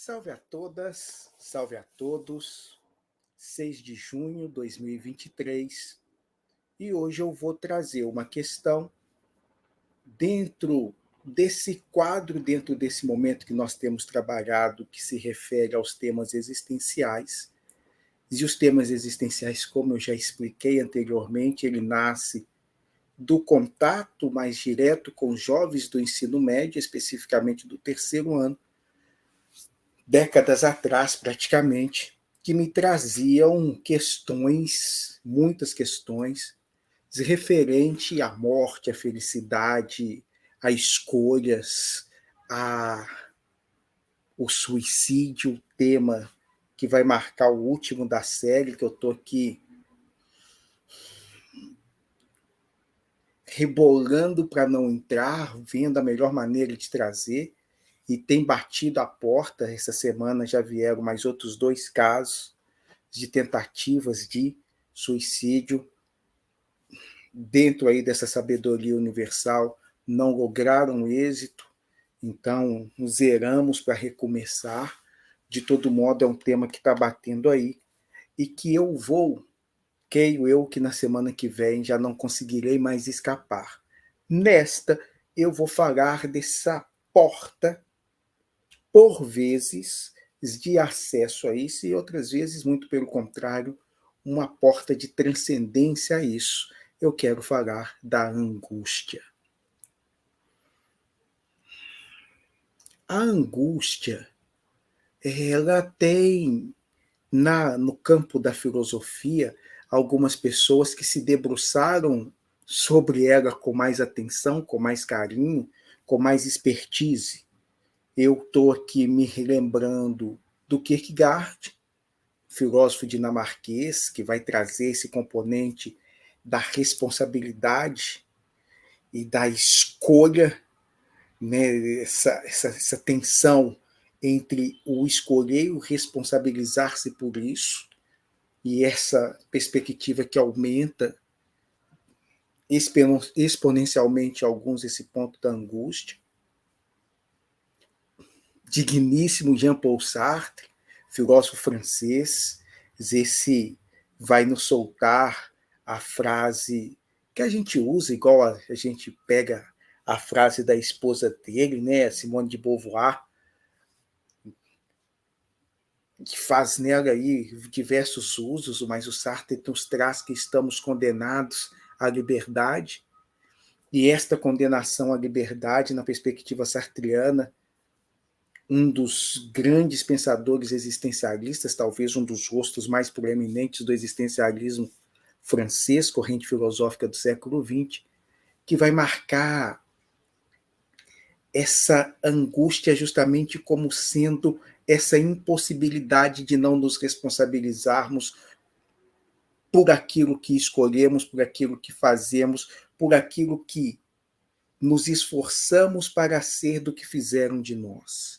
Salve a todas, salve a todos. 6 de junho de 2023 e hoje eu vou trazer uma questão dentro desse quadro, dentro desse momento que nós temos trabalhado, que se refere aos temas existenciais. E os temas existenciais, como eu já expliquei anteriormente, ele nasce do contato mais direto com jovens do ensino médio, especificamente do terceiro ano, décadas atrás praticamente, que me traziam questões, muitas questões, referente à morte, à felicidade, a escolhas, a o suicídio, tema que vai marcar o último da série, que eu estou aqui rebolando para não entrar, vendo a melhor maneira de trazer, e tem batido a porta. Essa semana já vieram mais outros 2 casos de tentativas de suicídio dentro aí dessa sabedoria universal, não lograram êxito, então zeramos para recomeçar. De todo modo, é um tema que está batendo aí e que creio eu que na semana que vem já não conseguirei mais escapar. Nesta, eu vou falar dessa porta, por vezes, de acesso a isso e outras vezes, muito pelo contrário, uma porta de transcendência a isso. Eu quero falar da angústia. A angústia, ela tem no campo da filosofia algumas pessoas que se debruçaram sobre ela com mais atenção, com mais carinho, com mais expertise. Eu estou aqui me lembrando do Kierkegaard, filósofo dinamarquês, que vai trazer esse componente da responsabilidade e da escolha, né, essa tensão entre o escolher e o responsabilizar-se por isso, e essa perspectiva que aumenta exponencialmente alguns esse ponto da angústia. Digníssimo Jean-Paul Sartre, filósofo francês, esse vai nos soltar a frase que a gente usa, igual a gente pega a frase da esposa dele, né, Simone de Beauvoir, que faz nela aí diversos usos, mas o Sartre nos traz que estamos condenados à liberdade, e esta condenação à liberdade, na perspectiva sartreana, um dos grandes pensadores existencialistas, talvez um dos rostos mais proeminentes do existencialismo francês, corrente filosófica do século XX, que vai marcar essa angústia justamente como sendo essa impossibilidade de não nos responsabilizarmos por aquilo que escolhemos, por aquilo que fazemos, por aquilo que nos esforçamos para ser do que fizeram de nós.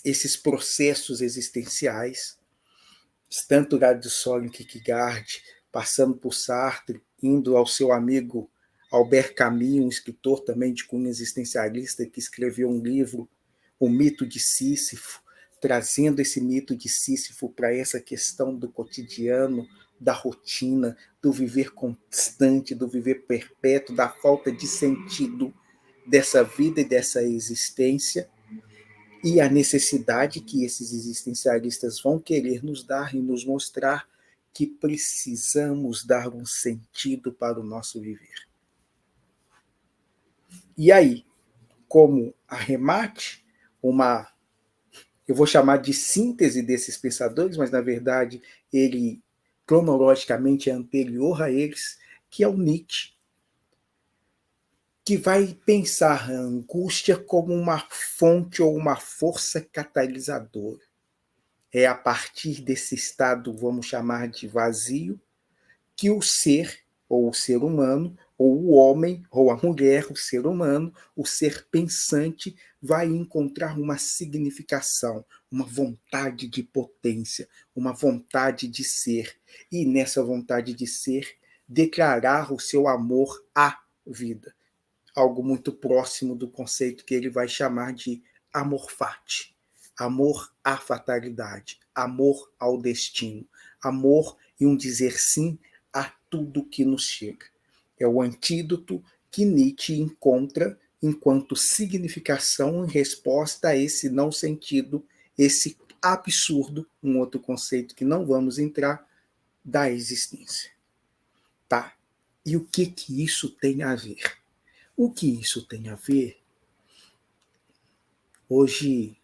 Esses processos existenciais, tanto do Soren Kierkegaard, passando por Sartre, indo ao seu amigo Albert Camus, um escritor também de cunho existencialista, que escreveu um livro, O Mito de Sísifo, trazendo esse mito de Sísifo para essa questão do cotidiano, da rotina, do viver constante, do viver perpétuo, da falta de sentido dessa vida e dessa existência, e a necessidade que esses existencialistas vão querer nos dar e nos mostrar que precisamos dar um sentido para o nosso viver. E aí, como arremate, eu vou chamar de síntese desses pensadores, mas na verdade ele cronologicamente é anterior a eles, que é o Nietzsche, que vai pensar a angústia como uma fonte ou uma força catalisadora. É a partir desse estado, vamos chamar de vazio, que o ser, ou o ser humano, ou o homem, ou a mulher, o ser humano, o ser pensante, vai encontrar uma significação, uma vontade de potência, uma vontade de ser. E nessa vontade de ser, declarar o seu amor à vida. Algo muito próximo do conceito que ele vai chamar de amor fati, amor à fatalidade, amor ao destino, amor e um dizer sim a tudo que nos chega. É o antídoto que Nietzsche encontra enquanto significação em resposta a esse não sentido, esse absurdo, um outro conceito que não vamos entrar, da existência. Tá? E o que isso tem a ver? O que isso tem a ver? Hoje,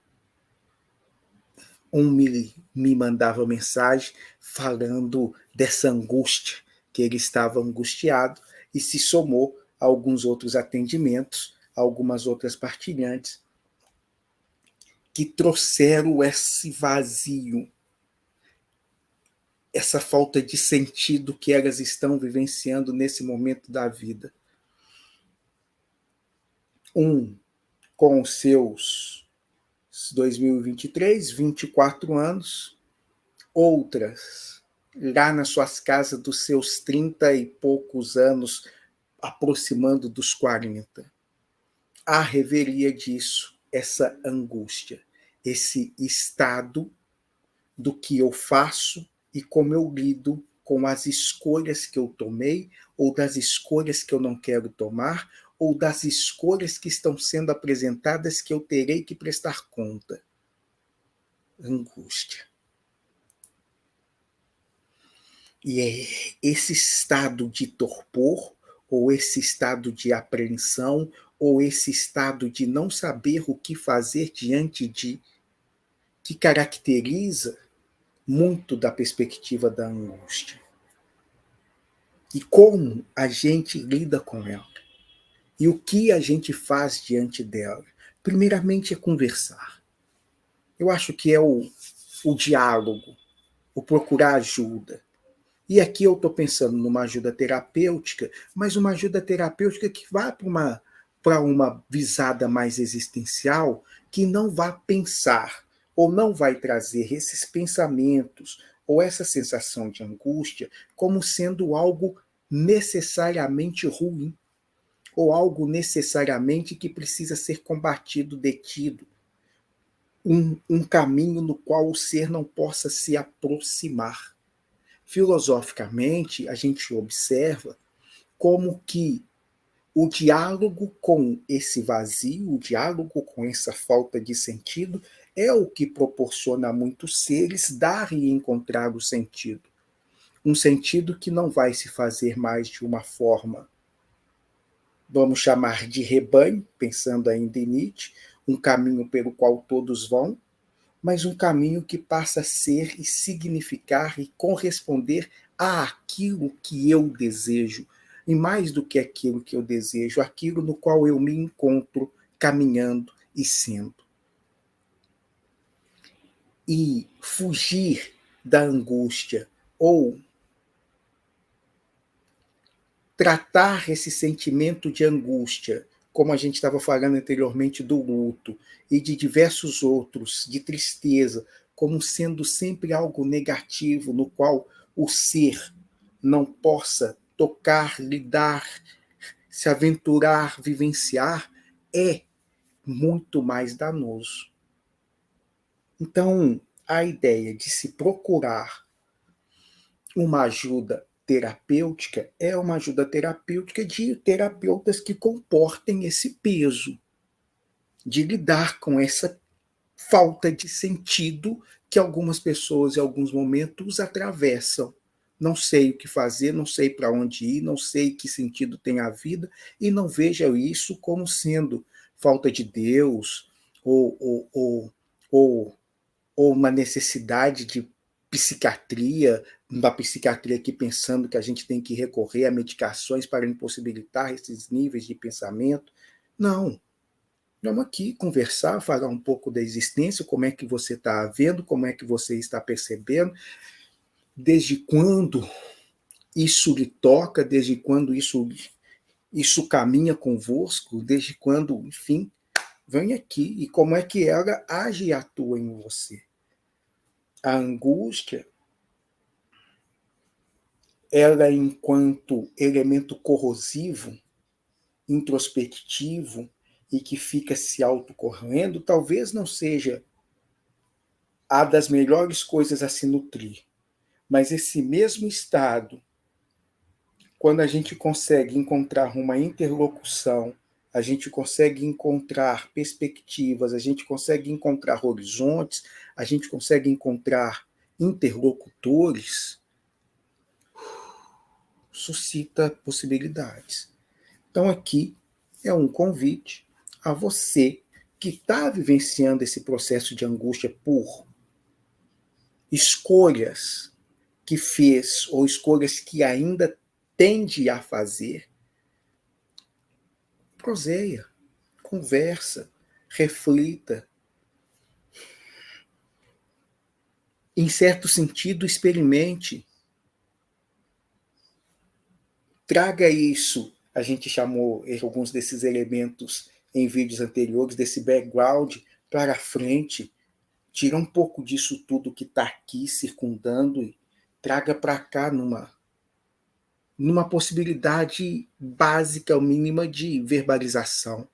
me mandava mensagem falando dessa angústia, que ele estava angustiado, e se somou a alguns outros atendimentos, a algumas outras partilhantes, que trouxeram esse vazio, essa falta de sentido que elas estão vivenciando nesse momento da vida. Com os seus 2023, 24 anos, outras lá nas suas casas dos seus 30 e poucos anos, aproximando dos 40. A revelia disso, essa angústia, esse estado do que eu faço e como eu lido com as escolhas que eu tomei, ou das escolhas que eu não quero tomar, ou das escolhas que estão sendo apresentadas que eu terei que prestar conta. Angústia. E é esse estado de torpor, ou esse estado de apreensão, ou esse estado de não saber o que fazer diante de, que caracteriza muito da perspectiva da angústia. E como a gente lida com ela. E o que a gente faz diante dela. Primeiramente é conversar. Eu acho que é o diálogo, o procurar ajuda. E aqui eu estou pensando numa ajuda terapêutica, mas uma ajuda terapêutica que vá para uma visada mais existencial, que não vá pensar ou não vai trazer esses pensamentos ou essa sensação de angústia como sendo algo necessariamente ruim ou algo necessariamente que precisa ser combatido, detido. Um caminho no qual o ser não possa se aproximar. Filosoficamente, a gente observa como que o diálogo com esse vazio, o diálogo com essa falta de sentido, é o que proporciona a muitos seres dar e encontrar o sentido. Um sentido que não vai se fazer mais de uma forma, vamos chamar de rebanho, pensando ainda em Nietzsche, um caminho pelo qual todos vão, mas um caminho que passa a ser e significar e corresponder àquilo que eu desejo, e mais do que aquilo que eu desejo, aquilo no qual eu me encontro caminhando e sendo. E fugir da angústia ou tratar esse sentimento de angústia, como a gente estava falando anteriormente do luto, e de diversos outros, de tristeza, como sendo sempre algo negativo, no qual o ser não possa tocar, lidar, se aventurar, vivenciar, é muito mais danoso. Então, a ideia de se procurar uma ajuda terapêutica é uma ajuda terapêutica de terapeutas que comportem esse peso, de lidar com essa falta de sentido que algumas pessoas em alguns momentos atravessam. Não sei o que fazer, não sei para onde ir, não sei que sentido tem a vida, e não vejo isso como sendo falta de Deus ou ou uma necessidade de psiquiatria, uma psiquiatria aqui pensando que a gente tem que recorrer a medicações para impossibilitar esses níveis de pensamento. Não. Vamos aqui conversar, falar um pouco da existência, como é que você está vendo, como é que você está percebendo, desde quando isso lhe toca, desde quando isso caminha convosco, desde quando, enfim, vem aqui, e como é que ela age e atua em você. A angústia, ela enquanto elemento corrosivo, introspectivo, e que fica se autocorroendo, talvez não seja a das melhores coisas a se nutrir. Mas esse mesmo estado, quando a gente consegue encontrar uma interlocução, a gente consegue encontrar perspectivas, a gente consegue encontrar horizontes, a gente consegue encontrar interlocutores, suscita possibilidades. Então, aqui é um convite a você que está vivenciando esse processo de angústia por escolhas que fez ou escolhas que ainda tende a fazer, proseia, conversa, reflita. Em certo sentido, experimente. Traga isso, a gente chamou alguns desses elementos em vídeos anteriores, desse background, para frente. Tira um pouco disso tudo que está aqui circundando e traga para cá numa possibilidade básica ou mínima de verbalização.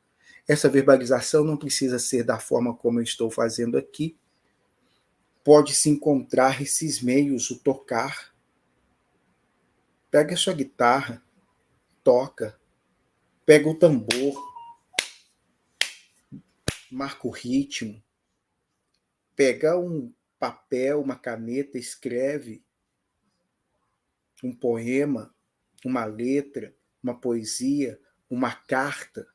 Essa verbalização não precisa ser da forma como eu estou fazendo aqui. Pode-se encontrar esses meios, o tocar. Pega a sua guitarra, toca. Pega o tambor, marca o ritmo. Pega um papel, uma caneta, escreve um poema, uma letra, uma poesia, uma carta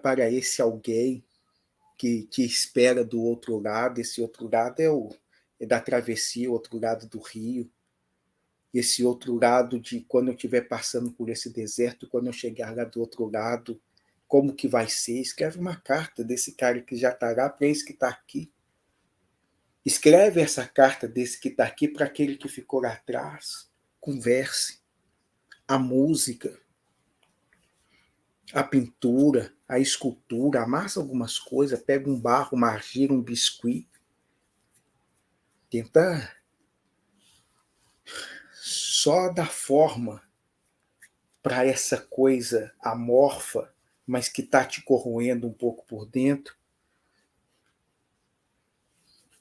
para esse alguém que te espera do outro lado. Esse outro lado é da travessia, o outro lado do rio. Esse outro lado de quando eu estiver passando por esse deserto, quando eu chegar lá do outro lado, como que vai ser? Escreve uma carta desse cara que já está lá para esse que está aqui. Escreve essa carta desse que está aqui para aquele que ficou lá atrás. Converse. A música, a pintura, a escultura, amassa algumas coisas, pega um barro, uma argila, um biscuit. Tenta só dar forma para essa coisa amorfa, mas que está te corroendo um pouco por dentro.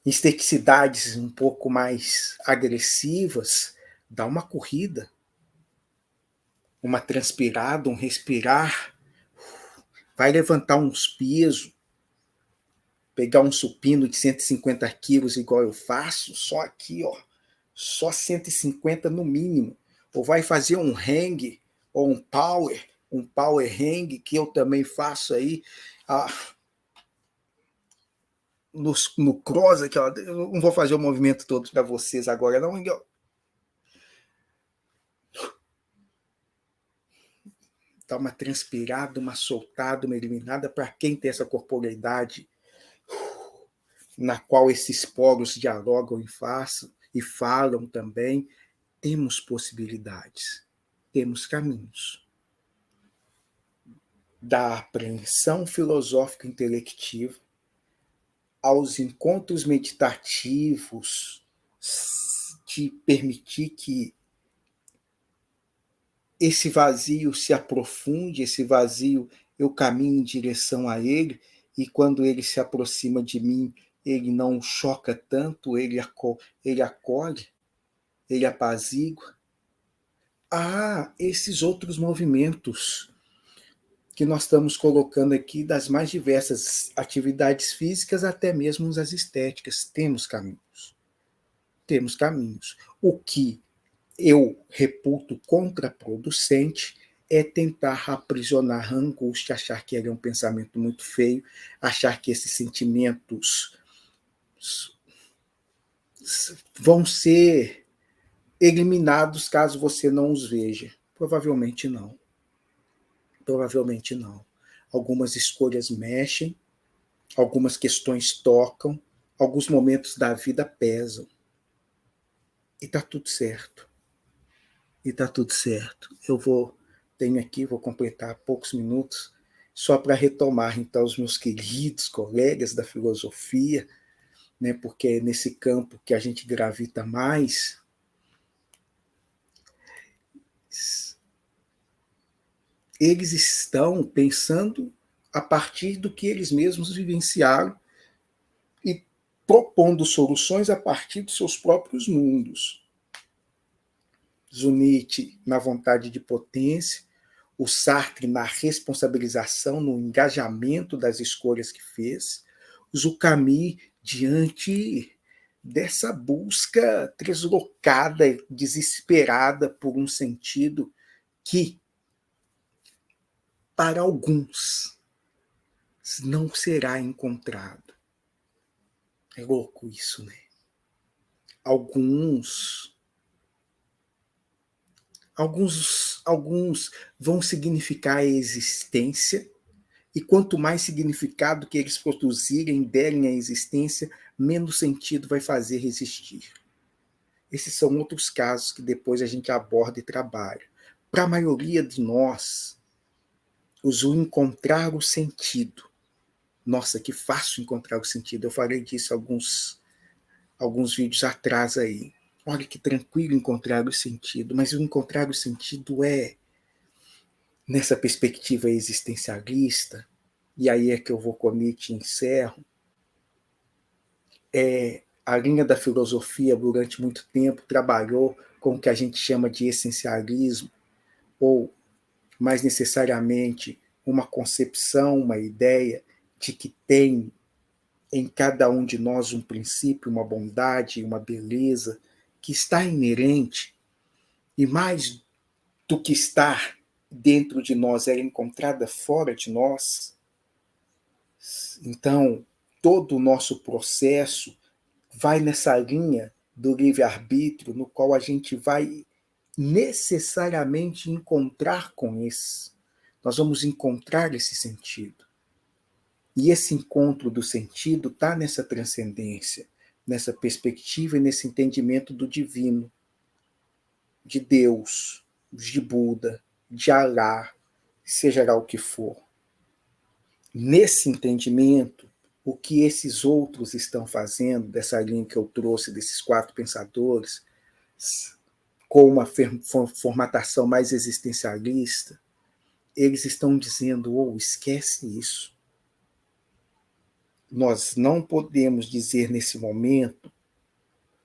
Esteticidades um pouco mais agressivas, dá uma corrida, uma transpirada, um respirar. Vai levantar uns pesos, pegar um supino de 150 quilos igual eu faço, só aqui, ó, só 150 no mínimo. Ou vai fazer um hang, ou um power hang, que eu também faço aí, no cross, aqui, ó, eu não vou fazer o movimento todo para vocês agora, não. Dá uma transpirada, uma soltada, uma eliminada para quem tem essa corporeidade na qual esses poros dialogam e falam também. Temos possibilidades, temos caminhos. Da apreensão filosófica intelectiva aos encontros meditativos, de permitir que esse vazio se aprofunde, esse vazio eu caminho em direção a ele, e quando ele se aproxima de mim, ele não choca tanto, ele acolhe, ele apazigua. Há esses outros movimentos que nós estamos colocando aqui, das mais diversas atividades físicas até mesmo as estéticas. Temos caminhos. Temos caminhos. O que eu reputo contraproducente é tentar aprisionar a angústia, achar que ele é um pensamento muito feio, achar que esses sentimentos vão ser eliminados caso você não os veja. Provavelmente não. Provavelmente não. Algumas escolhas mexem, algumas questões tocam, alguns momentos da vida pesam. E está tudo certo. E está tudo certo. Vou completar poucos minutos, só para retomar, então, os meus queridos colegas da filosofia, né, porque é nesse campo que a gente gravita mais. eles estão pensando a partir do que eles mesmos vivenciaram e propondo soluções a partir dos seus próprios mundos. Nietzsche na vontade de potência, o Sartre na responsabilização, no engajamento das escolhas que fez, o Camus diante dessa busca deslocada, desesperada por um sentido que, para alguns, não será encontrado. É louco isso, né? Alguns vão significar a existência, e quanto mais significado que eles produzirem, derem à existência, menos sentido vai fazer existir. Esses são outros casos que depois a gente aborda e trabalha. Para a maioria de nós, o encontrar o sentido. Nossa, que fácil encontrar o sentido. Eu falei disso alguns vídeos atrás aí. Olha que tranquilo encontrar o sentido, mas o encontrar o sentido é, nessa perspectiva existencialista, e aí é que eu vou com Nietzsche e encerro, a linha da filosofia durante muito tempo trabalhou com o que a gente chama de essencialismo, ou, mais necessariamente, uma concepção, uma ideia de que tem em cada um de nós um princípio, uma bondade, uma beleza que está inerente, e mais do que estar dentro de nós é encontrada fora de nós. Então, todo o nosso processo vai nessa linha do livre-arbítrio, no qual a gente vai necessariamente encontrar com esse. Nós vamos encontrar esse sentido. E esse encontro do sentido está nessa transcendência, nessa perspectiva e nesse entendimento do divino, de Deus, de Buda, de Alá, seja lá o que for. Nesse entendimento, o que esses outros estão fazendo, dessa linha que eu trouxe, desses 4 pensadores, com uma formatação mais existencialista, eles estão dizendo, esquece isso. Nós não podemos dizer nesse momento,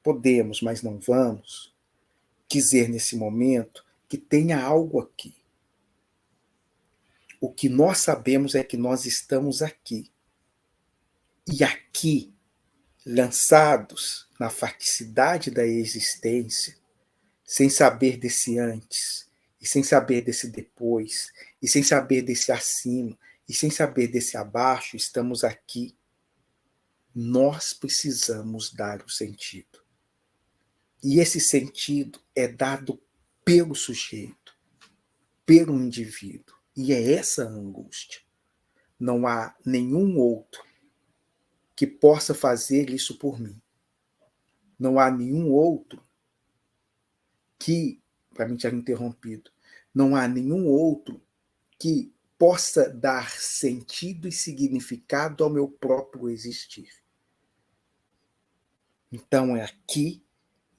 podemos, mas não vamos, dizer nesse momento que tenha algo aqui. O que nós sabemos é que nós estamos aqui. E aqui, lançados na faticidade da existência, sem saber desse antes, e sem saber desse depois, e sem saber desse acima, e sem saber desse abaixo, estamos aqui. Nós precisamos dar o sentido. E esse sentido é dado pelo sujeito, pelo indivíduo. E é essa a angústia. Não há nenhum outro que possa fazer isso por mim. Não há nenhum outro que, para mim ter interrompido, não há nenhum outro que possa dar sentido e significado ao meu próprio existir. Então é aqui,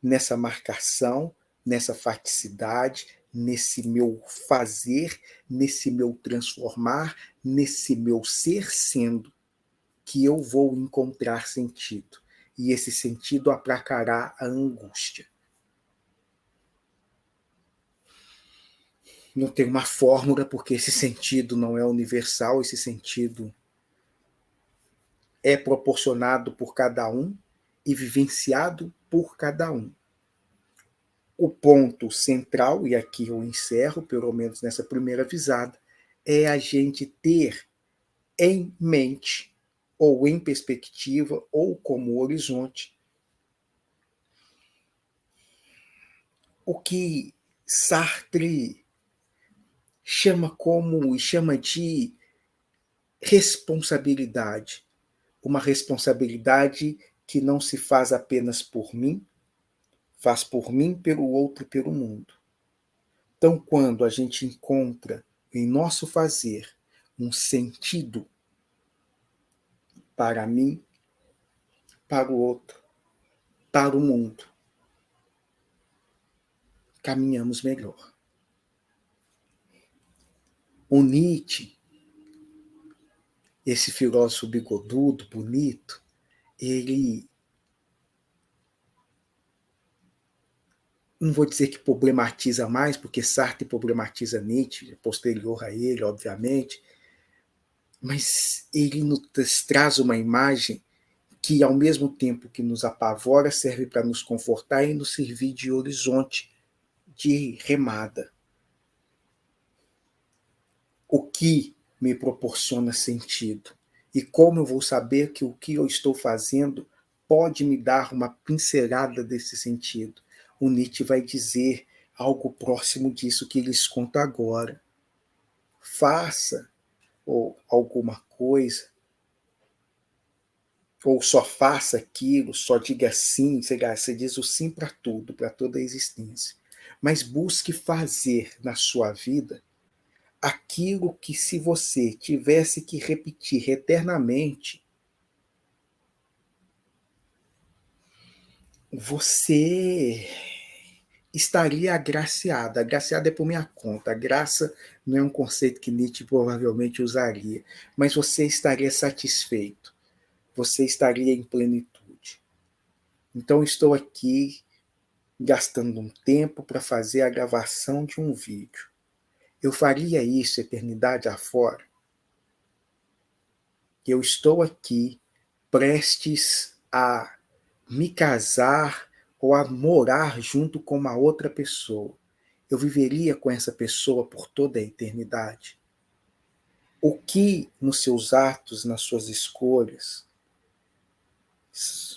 nessa marcação, nessa faticidade, nesse meu fazer, nesse meu transformar, nesse meu ser sendo, que eu vou encontrar sentido. E esse sentido aplacará a angústia. Não tem uma fórmula, porque esse sentido não é universal, esse sentido é proporcionado por cada um e vivenciado por cada um. O ponto central, e aqui eu encerro, pelo menos nessa primeira visada, é a gente ter em mente, ou em perspectiva, ou como horizonte, o que Sartre chama de responsabilidade. Uma responsabilidade que não se faz apenas por mim, faz por mim, pelo outro e pelo mundo. Então, quando a gente encontra em nosso fazer um sentido para mim, para o outro, para o mundo, caminhamos melhor. O Nietzsche, esse filósofo bigodudo, bonito, ele, não vou dizer que problematiza mais, porque Sartre problematiza Nietzsche, posterior a ele, obviamente, mas ele nos traz uma imagem que, ao mesmo tempo que nos apavora, serve para nos confortar e nos servir de horizonte, de remada. O que me proporciona sentido? E como eu vou saber que o que eu estou fazendo pode me dar uma pincelada desse sentido? O Nietzsche vai dizer algo próximo disso que lhes conto agora. Faça ou alguma coisa, ou só faça aquilo, só diga sim, você diz o sim para tudo, para toda a existência. Mas busque fazer na sua vida aquilo que, se você tivesse que repetir eternamente, você estaria agraciada. Agraciada é por minha conta. A graça não é um conceito que Nietzsche provavelmente usaria, mas você estaria satisfeito. Você estaria em plenitude. Então, estou aqui gastando um tempo para fazer a gravação de um vídeo. Eu faria isso eternidade afora? Eu estou aqui prestes a me casar ou a morar junto com uma outra pessoa. Eu viveria com essa pessoa por toda a eternidade? O que nos seus atos, nas suas escolhas,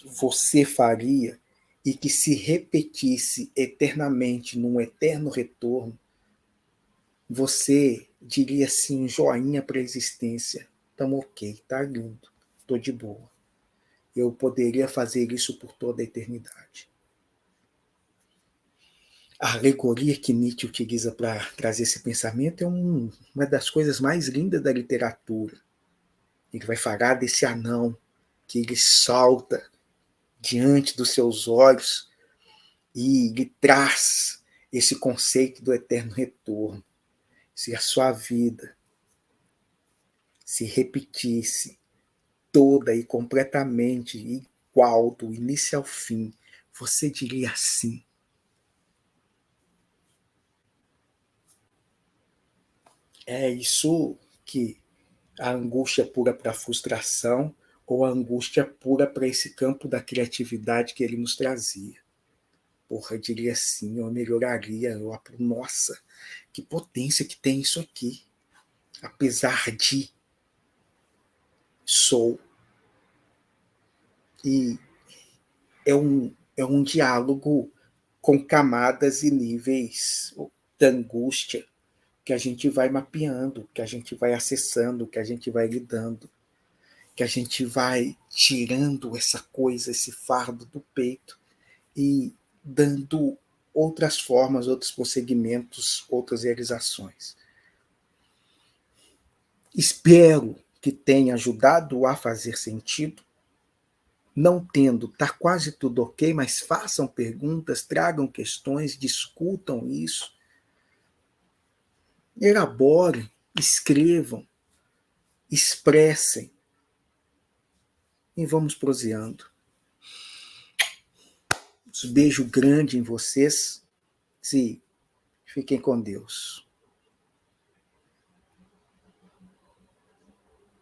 você faria e que, se repetisse eternamente num eterno retorno, você diria assim, um joinha para a existência? Então, ok, tá lindo, tô de boa. Eu poderia fazer isso por toda a eternidade. A alegoria que Nietzsche utiliza para trazer esse pensamento é uma das coisas mais lindas da literatura. Ele vai falar desse anão que ele salta diante dos seus olhos e lhe traz esse conceito do eterno retorno. Se a sua vida se repetisse toda e completamente igual do início ao fim, você diria sim? É isso que a angústia pura para a frustração ou a angústia pura para esse campo da criatividade que ele nos trazia. Porra, eu diria assim, eu melhoraria, nossa, que potência que tem isso aqui. Apesar de, sou. E é um diálogo com camadas e níveis da angústia que a gente vai mapeando, que a gente vai acessando, que a gente vai lidando, que a gente vai tirando essa coisa, esse fardo do peito e dando outras formas, outros prosseguimentos, outras realizações. Espero que tenha ajudado a fazer sentido. Não tendo, está quase tudo ok, mas façam perguntas, tragam questões, discutam isso, elaborem, escrevam, expressem e vamos proseando. Um beijo grande em vocês e fiquem com Deus.